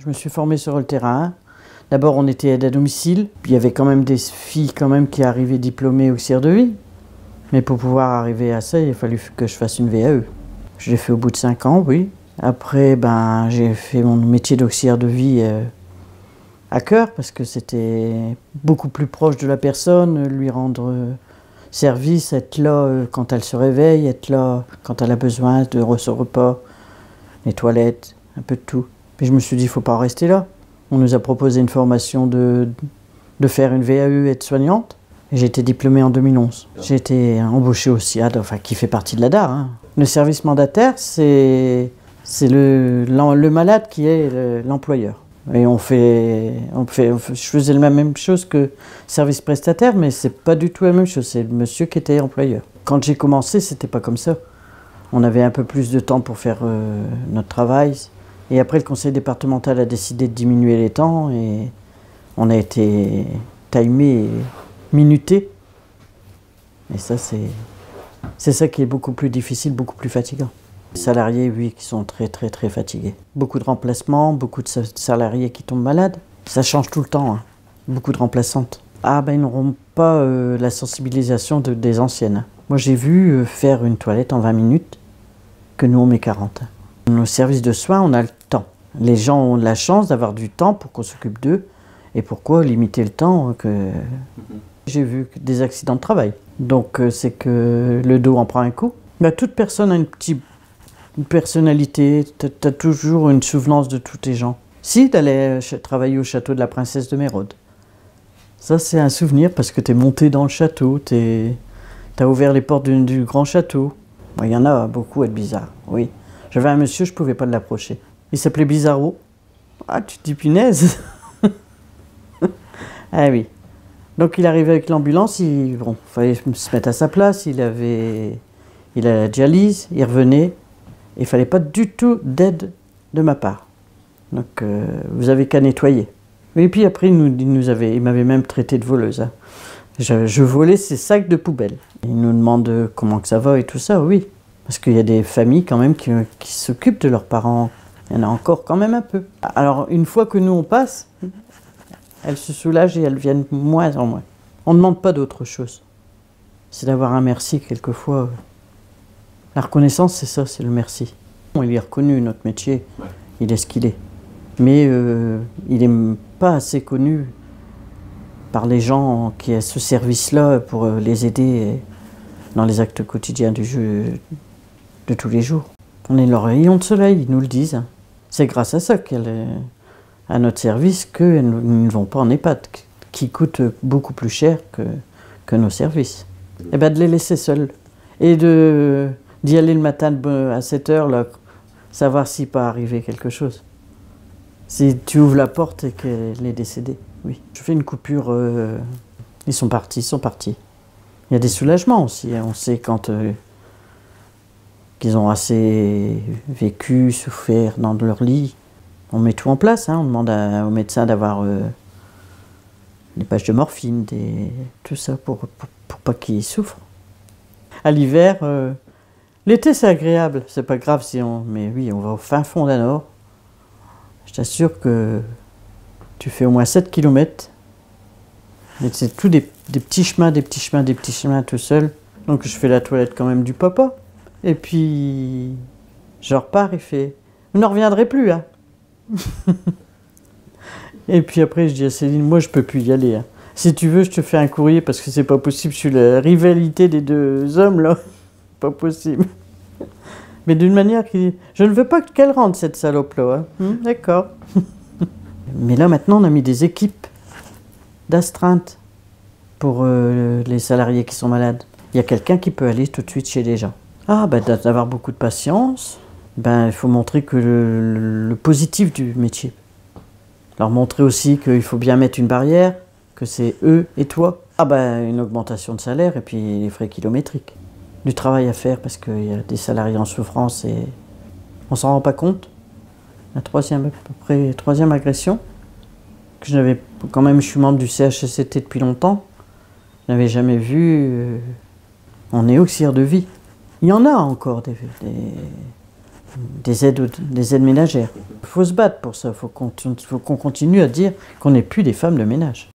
Je me suis formée sur le terrain. D'abord, on était aide à domicile. Puis il y avait quand même des filles qui arrivaient diplômées auxiliaires de vie. Mais pour pouvoir arriver à ça, il a fallu que je fasse une VAE. Je l'ai fait au bout de 5 ans, oui. Après, j'ai fait mon métier d'auxiliaire de vie à cœur parce que c'était beaucoup plus proche de la personne, lui rendre service, être là quand elle se réveille, être là quand elle a besoin de son repas, les toilettes, un peu de tout. Puis je me suis dit, il ne faut pas en rester là. On nous a proposé une formation de faire une VAE aide-soignante. J'ai été diplômée en 2011. J'ai été embauchée au SIAD, qui fait partie de la DAR. Hein. Le service mandataire, c'est le malade qui est l'employeur. Et je faisais la même chose que service prestataire, mais c'est pas du tout la même chose. C'est le monsieur qui était employeur. Quand j'ai commencé, c'était pas comme ça. On avait un peu plus de temps pour faire notre travail. Et après, le conseil départemental a décidé de diminuer les temps et on a été timé et minuté. Et ça, c'est ça qui est beaucoup plus difficile, beaucoup plus fatigant. Les salariés, oui, qui sont très, très, très fatigués. Beaucoup de remplacements, beaucoup de salariés qui tombent malades. Ça change tout le temps, hein. Beaucoup de remplaçantes. Ils n'auront pas la sensibilisation des anciennes. Moi, j'ai vu faire une toilette en 20 minutes, que nous, on met 40. Nos services de soins, on a le temps. Les gens ont la chance d'avoir du temps pour qu'on s'occupe d'eux. Et pourquoi limiter le temps J'ai vu des accidents de travail. Donc, c'est que le dos en prend un coup. Toute personne a une personnalité, tu as toujours une souvenance de tous tes gens. Si tu allais travailler au château de la princesse de Mérode, ça c'est un souvenir parce que tu es monté dans le château, tu as ouvert les portes du grand château. Il y en a beaucoup à être bizarre, oui. J'avais un monsieur, je ne pouvais pas l'approcher. Il s'appelait Bizarro. Ah, tu te dis punaise. Ah oui. Donc il arrivait avec l'ambulance, fallait se mettre à sa place, il a la dialyse, il revenait. Il ne fallait pas du tout d'aide de ma part. Donc, vous avez qu'à nettoyer. Et puis après, il m'avait même traité de voleuse. Hein. Je volais ses sacs de poubelle. Il nous demande comment que ça va et tout ça, oui. Parce qu'il y a des familles quand même qui s'occupent de leurs parents. Il y en a encore quand même un peu. Alors, une fois que nous on passe, elles se soulagent et elles viennent de moins en moins. On ne demande pas d'autre chose. C'est d'avoir un merci quelquefois. La reconnaissance, c'est ça, c'est le merci. Il est reconnu, notre métier, ouais. Il est ce qu'il est. Mais il n'est pas assez connu par les gens qui ont ce service-là pour les aider dans les actes quotidiens du jeu de tous les jours. On est leur rayon de soleil, ils nous le disent. C'est grâce à ça à notre service que nous ne vont pas en EHPAD, qui coûte beaucoup plus cher que nos services. Et de les laisser seuls. Et d'y aller le matin à 7 h, là, savoir s'il peut arriver quelque chose. Si tu ouvres la porte et qu'elle est décédée, oui. Je fais une coupure, ils sont partis. Il y a des soulagements aussi, hein. On sait quand qu'ils ont assez vécu, souffert dans leur lit. On met tout en place, hein. On demande au médecin d'avoir des pages de morphine, tout ça pour pas qu'ils souffrent. À l'hiver, l'été c'est agréable, c'est pas grave mais oui, on va au fin fond d'un nord. Je t'assure que tu fais au moins 7 km. Et c'est tout des petits chemins tout seul. Donc je fais la toilette quand même du papa. Et puis je repars et fait « Vous n'en reviendrez plus, hein !» Et puis après je dis à Céline, moi je peux plus y aller. Hein. Si tu veux, je te fais un courrier parce que c'est pas possible, je suis la rivalité des deux hommes là. Pas possible. Mais d'une manière qui... Je ne veux pas qu'elle rentre, cette salope-là. Hein. D'accord. Mais là, maintenant, on a mis des équipes d'astreinte pour les salariés qui sont malades. Il y a quelqu'un qui peut aller tout de suite chez les gens. D'avoir beaucoup de patience. Il faut montrer que le positif du métier. Leur montrer aussi qu'il faut bien mettre une barrière, que c'est eux et toi. Une augmentation de salaire et puis les frais kilométriques. Du travail à faire parce qu'il y a des salariés en souffrance et on s'en rend pas compte. La troisième agression, que je n'avais quand même, je suis membre du CHSCT depuis longtemps, je n'avais jamais vu. On est auxiliaire de vie. Il y en a encore des aides ménagères. Il faut se battre pour ça, il faut qu'on continue à dire qu'on n'est plus des femmes de ménage.